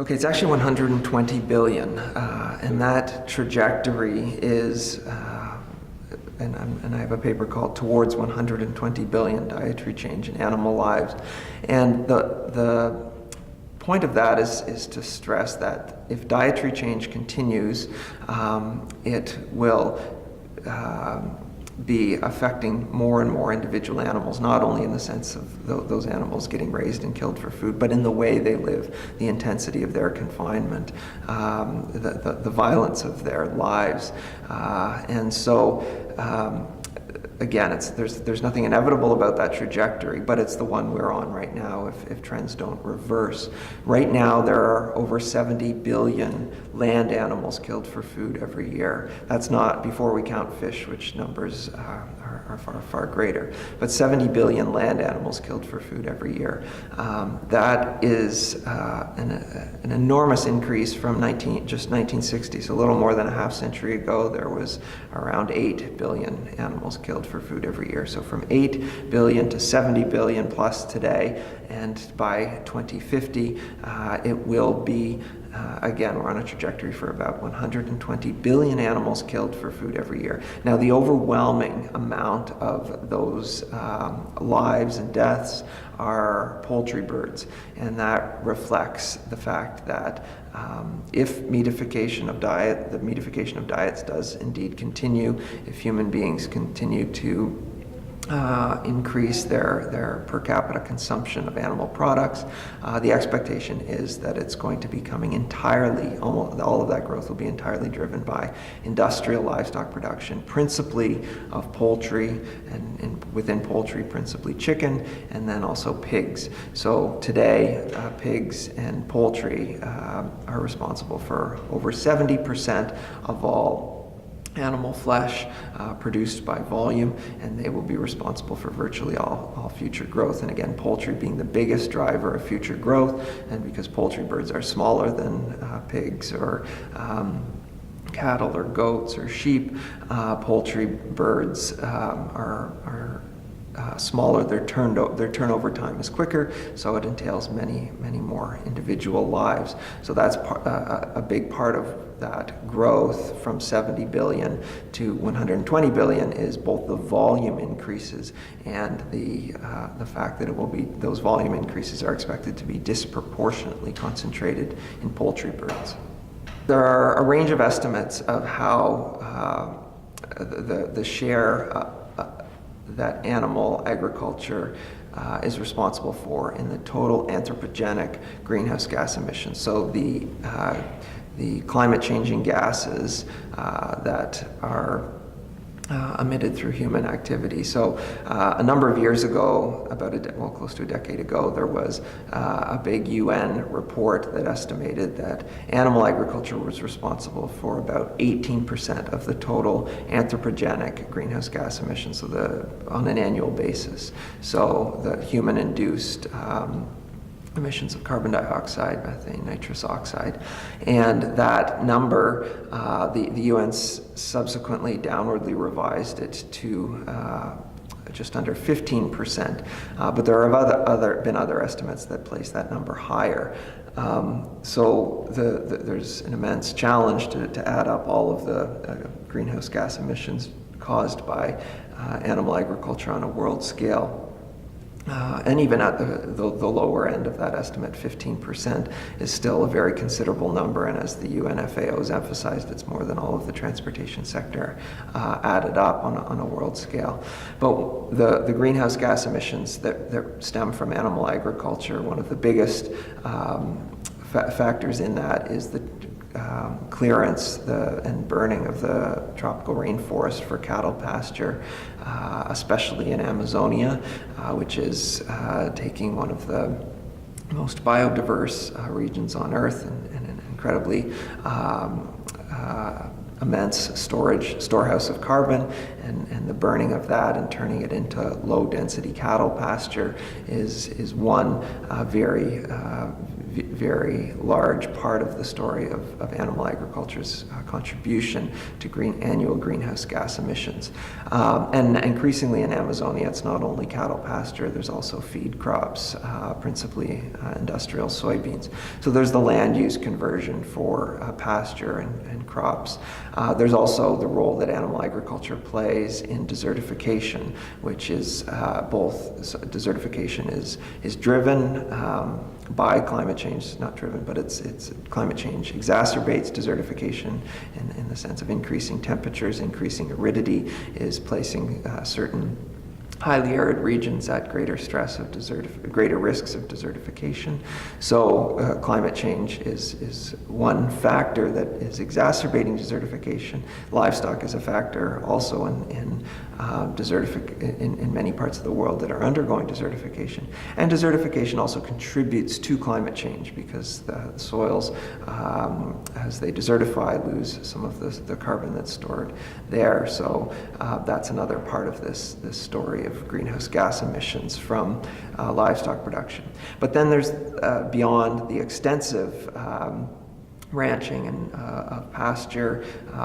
Okay, it's actually 120 billion, and that trajectory is, and I have a paper called Towards 120 Billion Dietary Change in Animal Lives. And the point of that is to stress that if dietary change continues, it will be affecting more and more individual animals, not only in the sense of those animals getting raised and killed for food, but in the way they live, the intensity of their confinement, the violence of their lives. And so, again, there's nothing inevitable about that trajectory, but it's the one we're on right now if trends don't reverse. Right now, there are over 70 billion land animals killed for food every year. That's not before we count fish, which numbers are far, far greater. But 70 billion land animals killed for food every year. That is an enormous increase from just 1960. So a little more than a half century ago, there was around 8 billion animals killed for food every year. So from 8 billion to 70 billion plus today, and by 2050, it will be, again, we're on a trajectory for about 120 billion animals killed for food every year. Now, the overwhelming amount of those lives and deaths are poultry birds, and that reflects the fact that if the meatification of diets does indeed continue, if human beings continue to increase their per capita consumption of animal products, the expectation is that it's going to be coming entirely, almost all of that growth will be entirely driven by industrial livestock production, principally of poultry, and within poultry, principally chicken, and then also pigs. So today, pigs and poultry are responsible for over 70% of all animal flesh produced by volume, and they will be responsible for virtually all future growth. And again, poultry being the biggest driver of future growth, and because poultry birds are smaller than pigs or cattle or goats or sheep, poultry birds are smaller. Their turnover time is quicker, so it entails many more individual lives. So that's a big part of that growth from 70 billion to 120 billion is both the volume increases and the fact that those volume increases are expected to be disproportionately concentrated in poultry birds. There are a range of estimates of how the share that animal agriculture is responsible for in the total anthropogenic greenhouse gas emissions. So the climate-changing gases that are emitted through human activity. So a number of years ago, close to a decade ago, there was a big UN report that estimated that animal agriculture was responsible for about 18% of the total anthropogenic greenhouse gas emissions, on an annual basis. So the human-induced emissions of carbon dioxide, methane, nitrous oxide. And that number, the UN subsequently downwardly revised it to just under 15%. But there have been other estimates that place that number higher. So there's an immense challenge to add up all of the greenhouse gas emissions caused by animal agriculture on a world scale. And even at the lower end of that estimate, 15% is still a very considerable number, and as the UN FAO has emphasized, it's more than all of the transportation sector added up on a world scale. But the greenhouse gas emissions that stem from animal agriculture, one of the biggest factors in that is the clearance and burning of the tropical rainforest for cattle pasture, especially in Amazonia, which is taking one of the most biodiverse regions on Earth and an incredibly immense storehouse of carbon, and the burning of that and turning it into low-density cattle pasture is one very very large part of the story of animal agriculture's contribution to annual greenhouse gas emissions. And increasingly in Amazonia, it's not only cattle pasture, there's also feed crops, principally industrial soybeans. So there's the land use conversion for pasture and crops. There's also the role that animal agriculture plays in desertification, which is desertification is driven by climate change, not driven, but it's climate change exacerbates desertification in the sense of increasing temperatures, increasing aridity, is placing certain highly arid regions at greater stress of greater risks of desertification. So climate change is one factor that is exacerbating desertification. Livestock is a factor also in many parts of the world that are undergoing desertification. And desertification also contributes to climate change because the soils, as they desertify, lose some of the carbon that's stored there. So that's another part of this story of greenhouse gas emissions from livestock production. But then there's beyond the extensive ranching and of pasture,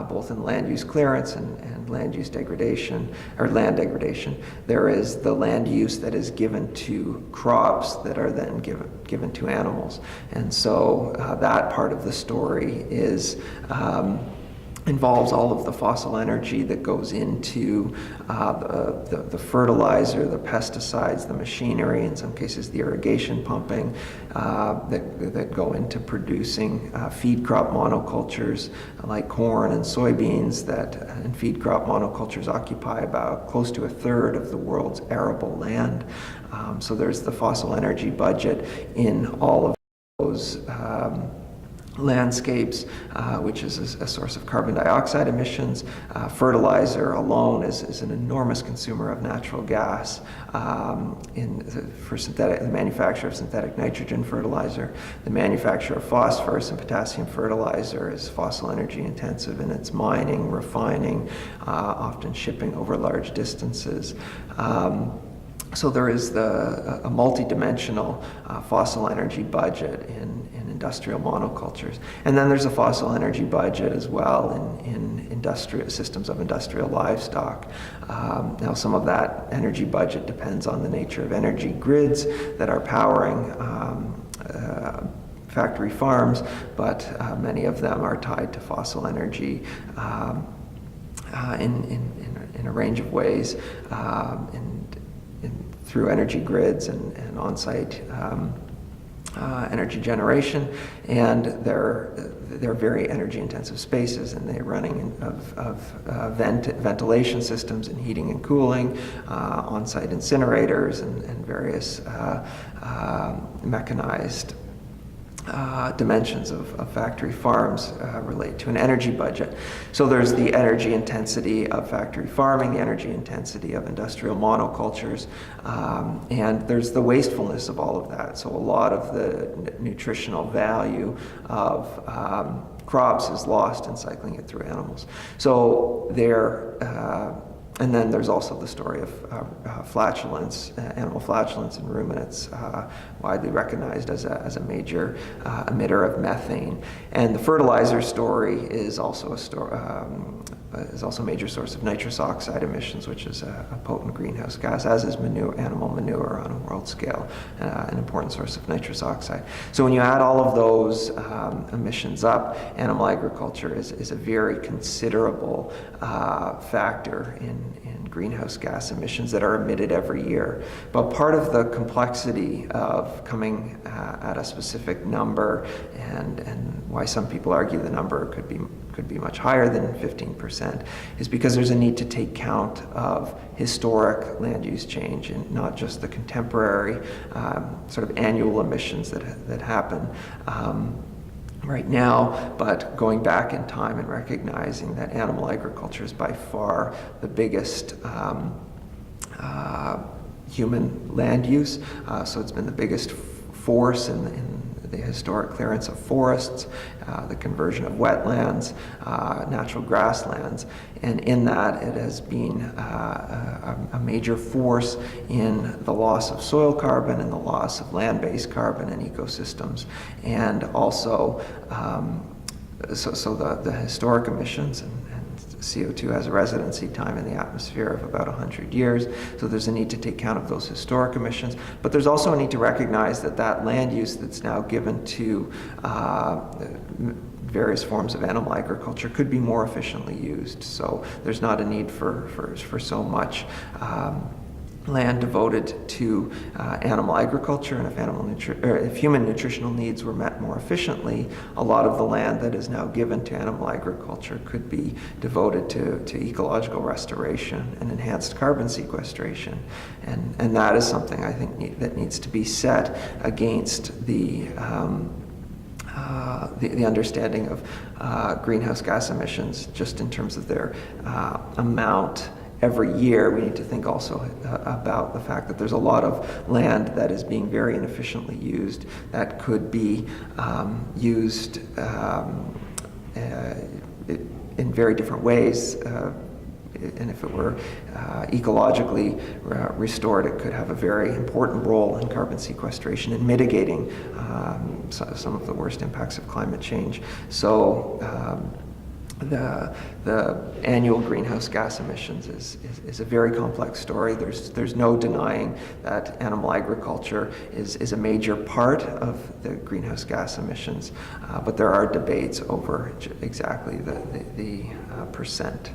both in land use clearance and land use degradation, or land degradation, there is the land use that is given to crops that are then given to animals. And so that part of the story involves all of the fossil energy that goes into the fertilizer, the pesticides, the machinery, in some cases the irrigation pumping that go into producing feed crop monocultures like corn and soybeans and feed crop monocultures occupy about close to a third of the world's arable land. So there's the fossil energy budget in all of those landscapes, which is a source of carbon dioxide emissions. Fertilizer alone is an enormous consumer of natural gas for the manufacture of synthetic nitrogen fertilizer. The manufacture of phosphorus and potassium fertilizer is fossil energy intensive in its mining, refining, often shipping over large distances. So there is a multi-dimensional fossil energy budget in industrial monocultures. And then there's a fossil energy budget as well in industrial systems of industrial livestock. Now some of that energy budget depends on the nature of energy grids that are powering factory farms, but many of them are tied to fossil energy in a range of ways, through energy grids and on-site energy generation, and they're very energy-intensive spaces, and they're running of ventilation systems and heating and cooling, on-site incinerators, and various mechanized dimensions of factory farms relate to an energy budget. So there's the energy intensity of factory farming, the energy intensity of industrial monocultures, and there's the wastefulness of all of that. So a lot of the nutritional value of crops is lost in cycling it through animals. So and then there's also the story of flatulence, animal flatulence in ruminants, widely recognized as a major emitter of methane. And the fertilizer story is also a major source of nitrous oxide emissions, which is a potent greenhouse gas, as is animal manure on a world scale, an important source of nitrous oxide. So when you add all of those emissions up, animal agriculture is a very considerable factor in greenhouse gas emissions that are emitted every year. But part of the complexity of coming at a specific number, and why some people argue the number could be much higher than 15%, is because there's a need to take count of historic land use change and not just the contemporary sort of annual emissions that happen right now, but going back in time and recognizing that animal agriculture is by far the biggest human land use. So it's been the biggest force in the historic clearance of forests, the conversion of wetlands, natural grasslands, and in that it has been a major force in the loss of soil carbon and the loss of land-based carbon in ecosystems, and also so the historic emissions and CO2 has a residency time in the atmosphere of about 100 years, so there's a need to take count of those historic emissions. But there's also a need to recognize that that land use that's now given to various forms of animal agriculture could be more efficiently used. So there's not a need for so much land devoted to animal agriculture, and if human nutritional needs were met more efficiently, a lot of the land that is now given to animal agriculture could be devoted to ecological restoration and enhanced carbon sequestration, and that is something I think that needs to be set against the understanding of greenhouse gas emissions just in terms of their amount. Every year, we need to think also about the fact that there's a lot of land that is being very inefficiently used that could be used in very different ways. And if it were ecologically restored, it could have a very important role in carbon sequestration and mitigating some of the worst impacts of climate change. So the annual greenhouse gas emissions is a very complex story. There's no denying that animal agriculture is a major part of the greenhouse gas emissions, but there are debates over exactly the percent.